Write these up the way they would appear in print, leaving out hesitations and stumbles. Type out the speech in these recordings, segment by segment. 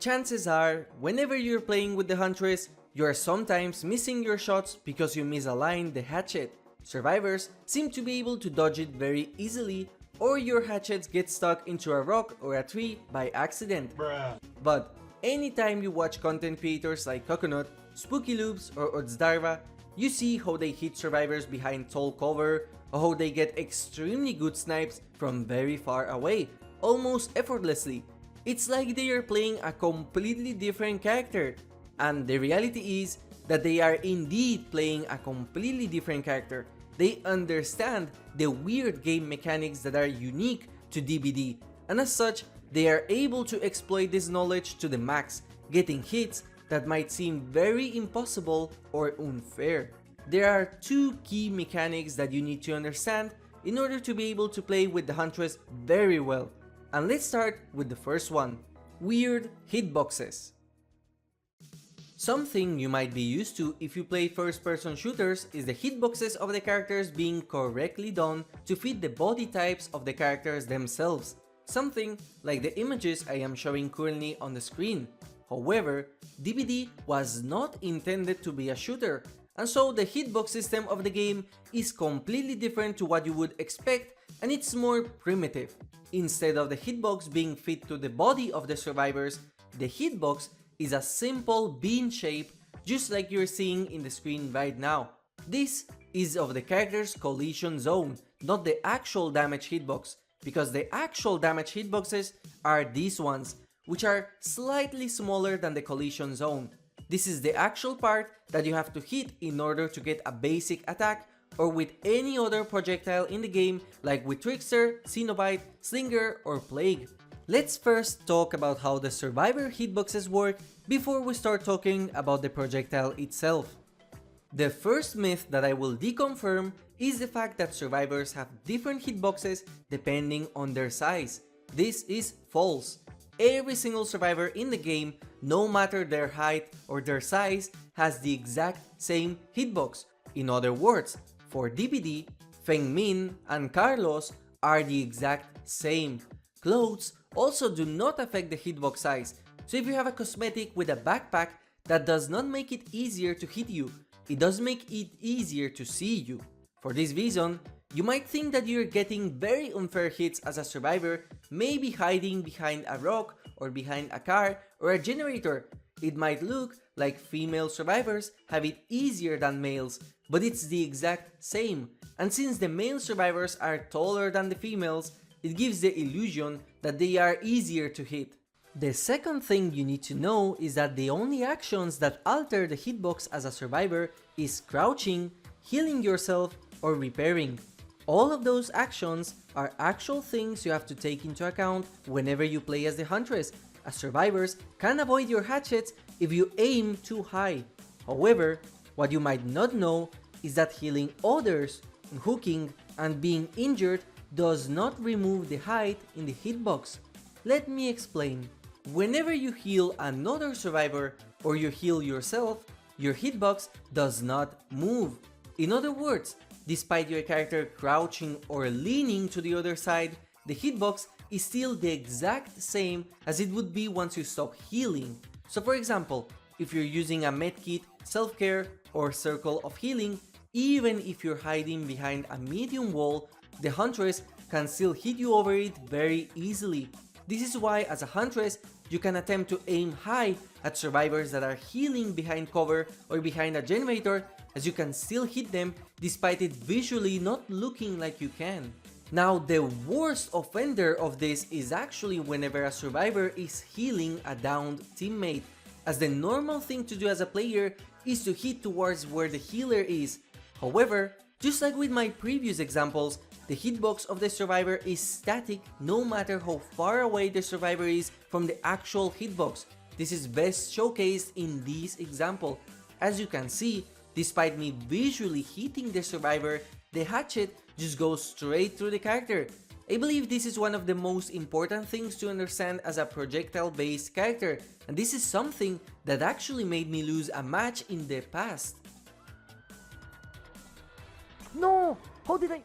Chances are, whenever you're playing with the Huntress, you are sometimes missing your shots because you misalign the hatchet. Survivors seem to be able to dodge it very easily, or your hatchets get stuck into a rock or a tree by accident. Bruh. But anytime you watch content creators like Coconut, Spooky Loops or Odzdarva, you see how they hit survivors behind tall cover, or how they get extremely good snipes from very far away, almost effortlessly. It's like they are playing a completely different character. And the reality is that they are indeed playing a completely different character. They understand the weird game mechanics that are unique to DBD, and as such, they are able to exploit this knowledge to the max, getting hits that might seem very impossible or unfair. There are two key mechanics that you need to understand in order to be able to play with the Huntress very well. And let's start with the first one, weird hitboxes. Something you might be used to if you play first-person shooters is the hitboxes of the characters being correctly done to fit the body types of the characters themselves, something like the images I am showing currently on the screen. However, DBD was not intended to be a shooter, and so the hitbox system of the game is completely different to what you would expect, and it's more primitive. Instead of the hitbox being fit to the body of the survivors, the hitbox is a simple bean shape just like you're seeing in the screen right now. This is of the character's collision zone, not the actual damage hitbox, because the actual damage hitboxes are these ones, which are slightly smaller than the collision zone. This is the actual part that you have to hit in order to get a basic attack, or with any other projectile in the game like with Trickster, Cenobite, Slinger or Plague. Let's first talk about how the survivor hitboxes work before we start talking about the projectile itself. The first myth that I will deconfirm is the fact that survivors have different hitboxes depending on their size. This is false. Every single survivor in the game, no matter their height or their size, has the exact same hitbox. In other words, for DBD, Feng Min and Carlos are the exact same. Clothes also do not affect the hitbox size, so if you have a cosmetic with a backpack, that does not make it easier to hit you, it does make it easier to see you. For this reason, you might think that you're getting very unfair hits as a survivor, maybe hiding behind a rock or behind a car or a generator. It might look like female survivors have it easier than males, but it's the exact same, and since the male survivors are taller than the females, it gives the illusion that they are easier to hit. The second thing you need to know is that the only actions that alter the hitbox as a survivor is crouching, healing yourself, or repairing. All of those actions are actual things you have to take into account whenever you play as the Huntress, as survivors can avoid your hatchets if you aim too high. However, what you might not know is that healing others, hooking, and being injured does not remove the height in the hitbox. Let me explain. Whenever you heal another survivor or you heal yourself, your hitbox does not move. In other words, despite your character crouching or leaning to the other side, the hitbox is still the exact same as it would be once you stop healing. So for example, if you're using a medkit, self-care, or circle of healing, even if you're hiding behind a medium wall, the Huntress can still hit you over it very easily. This is why as a Huntress, you can attempt to aim high at survivors that are healing behind cover or behind a generator, as you can still hit them despite it visually not looking like you can. Now the worst offender of this is actually whenever a survivor is healing a downed teammate, as the normal thing to do as a player is to hit towards where the healer is. However, just like with my previous examples, the hitbox of the survivor is static no matter how far away the survivor is from the actual hitbox. This is best showcased in this example. As you can see, despite me visually hitting the survivor, the hatchet just goes straight through the character. I believe this is one of the most important things to understand as a projectile-based character, and this is something that actually made me lose a match in the past. No! How did I...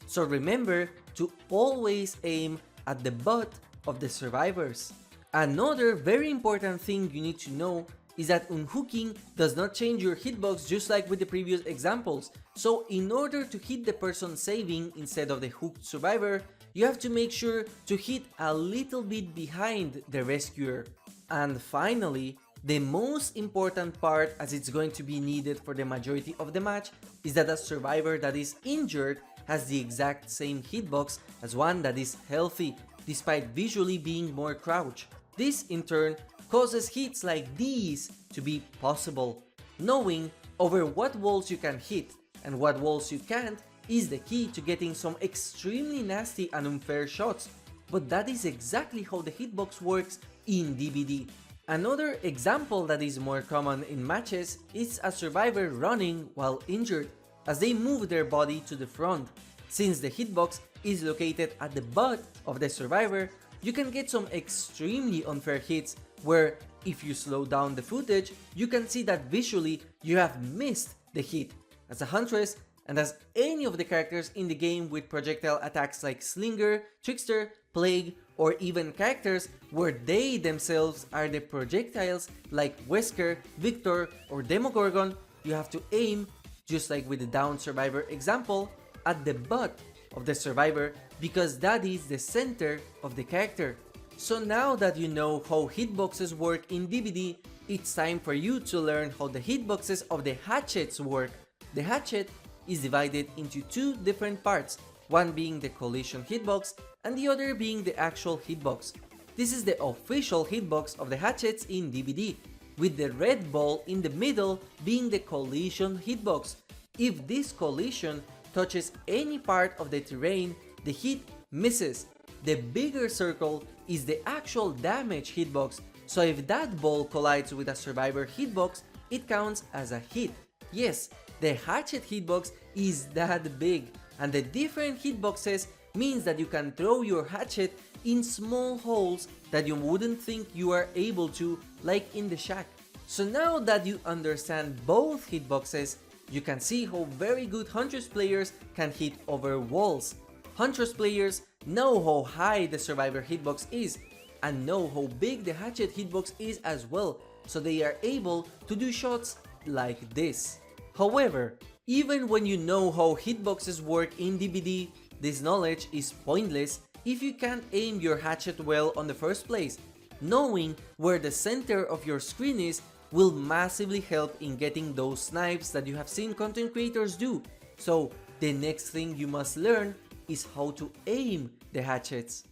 So remember to always aim at the butt of the survivors. Another very important thing you need to know is that unhooking does not change your hitbox just like with the previous examples. So in order to hit the person saving instead of the hooked survivor, you have to make sure to hit a little bit behind the rescuer. And finally, the most important part, as it's going to be needed for the majority of the match, is that a survivor that is injured has the exact same hitbox as one that is healthy, despite visually being more crouched. This in turn causes hits like these to be possible. Knowing over what walls you can hit and what walls you can't is the key to getting some extremely nasty and unfair shots, but that is exactly how the hitbox works in DBD. Another example that is more common in matches is a survivor running while injured, as they move their body to the front. Since the hitbox is located at the butt of the survivor, you can get some extremely unfair hits where if you slow down the footage, you can see that visually you have missed the hit. As a Huntress, and as any of the characters in the game with projectile attacks like Slinger, Trickster, Plague, or even characters where they themselves are the projectiles like Wesker, Victor, or Demogorgon, you have to aim, just like with the down survivor example, at the butt of the survivor because that is the center of the character. So now that you know how hitboxes work in DBD, it's time for you to learn how the hitboxes of the hatchets work. The hatchet is divided into two different parts, one being the collision hitbox and the other being the actual hitbox. This is the official hitbox of the hatchets in DBD, with the red ball in the middle being the collision hitbox. If this collision touches any part of the terrain, the hit misses. The bigger circle is the actual damage hitbox, so if that ball collides with a survivor hitbox, it counts as a hit. Yes, the hatchet hitbox is that big, and the different hitboxes means that you can throw your hatchet in small holes that you wouldn't think you are able to, like in the shack. So now that you understand both hitboxes, you can see how very good Huntress players can hit over walls. Huntress players know how high the survivor hitbox is, and know how big the hatchet hitbox is as well, so they are able to do shots like this. However, even when you know how hitboxes work in DBD, this knowledge is pointless if you can't aim your hatchet well on the first place. Knowing where the center of your screen is will massively help in getting those snipes that you have seen content creators do. So the next thing you must learn is how to aim the hatchets.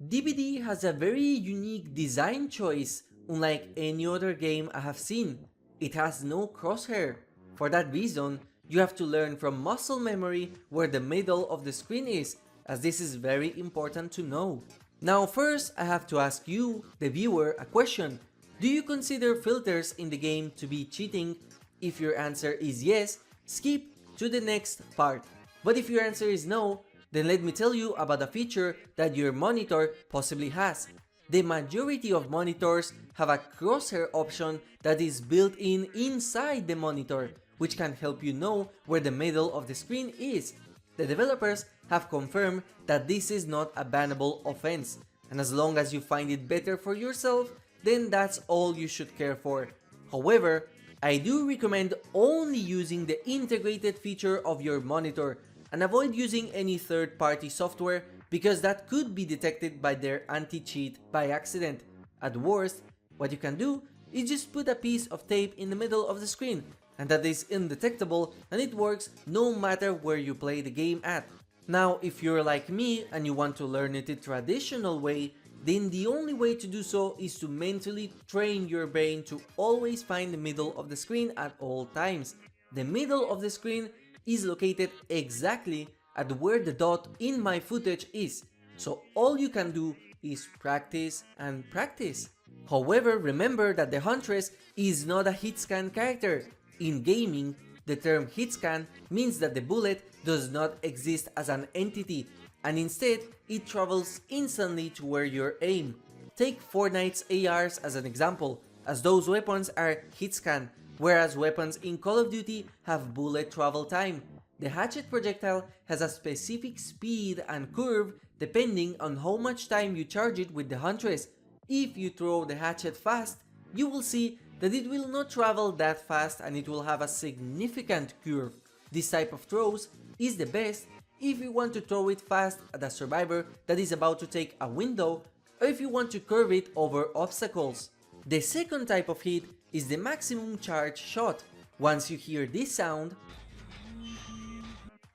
DBD has a very unique design choice, unlike any other game I have seen. It has no crosshair. For that reason, you have to learn from muscle memory where the middle of the screen is, as this is very important to know. Now first, I have to ask you, the viewer, a question. Do you consider filters in the game to be cheating? If your answer is yes, skip to the next part. But if your answer is no, then let me tell you about a feature that your monitor possibly has. The majority of monitors have a crosshair option that is built in inside the monitor, which can help you know where the middle of the screen is. The developers have confirmed that this is not a bannable offense, and as long as you find it better for yourself, then that's all you should care for. However, I do recommend only using the integrated feature of your monitor and avoid using any third-party software because that could be detected by their anti-cheat by accident. At worst, what you can do is just put a piece of tape in the middle of the screen, and that is undetectable and it works no matter where you play the game at. Now, if you're like me and you want to learn it the traditional way, then the only way to do so is to mentally train your brain to always find the middle of the screen at all times. The middle of the screen is located exactly at where the dot in my footage is, so all you can do is practice and practice. However, remember that the Huntress is not a hitscan character. In gaming, the term hitscan means that the bullet does not exist as an entity, and instead it travels instantly to where you aim. Take Fortnite's ARs as an example, as those weapons are hitscan, whereas weapons in Call of Duty have bullet travel time. The hatchet projectile has a specific speed and curve depending on how much time you charge it with the Huntress. If you throw the hatchet fast, you will see that it will not travel that fast and it will have a significant curve. This type of throws is the best if you want to throw it fast at a survivor that is about to take a window, or if you want to curve it over obstacles. The second type of hit is the maximum charge shot. Once you hear this sound,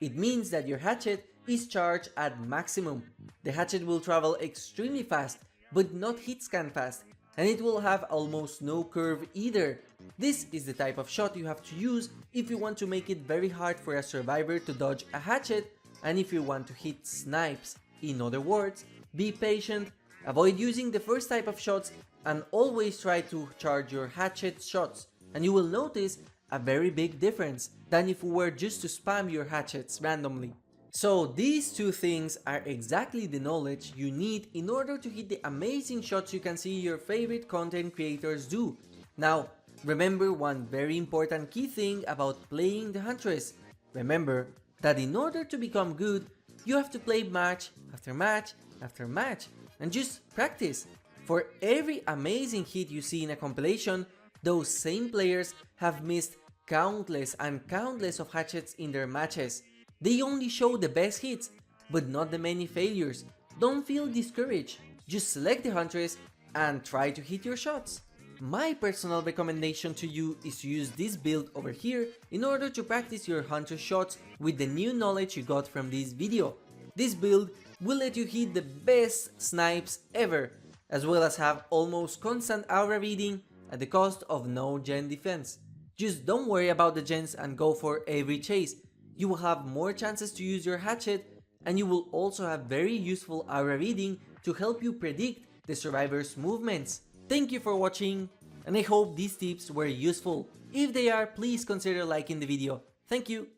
it means that your hatchet is charged at maximum. The hatchet will travel extremely fast, but not hit scan fast, and it will have almost no curve either. This is the type of shot you have to use if you want to make it very hard for a survivor to dodge a hatchet, and if you want to hit snipes. In other words, be patient, avoid using the first type of shots, and always try to charge your hatchet shots, and you will notice a very big difference than if you were just to spam your hatchets randomly. So these two things are exactly the knowledge you need in order to hit the amazing shots you can see your favorite content creators do. Now, remember one very important key thing about playing the Huntress. Remember that in order to become good, you have to play match after match after match and just practice. For every amazing hit you see in a compilation, those same players have missed countless and countless of hatchets in their matches. They only show the best hits, but not the many failures. Don't feel discouraged, just select the Huntress and try to hit your shots. My personal recommendation to you is to use this build over here in order to practice your Huntress shots with the new knowledge you got from this video. This build will let you hit the best snipes ever, as well as have almost constant aura reading at the cost of no gen defense. Just don't worry about the gens and go for every chase. You will have more chances to use your hatchet, and you will also have very useful aura reading to help you predict the survivor's movements. Thank you for watching, and I hope these tips were useful. If they are, please consider liking the video. Thank you.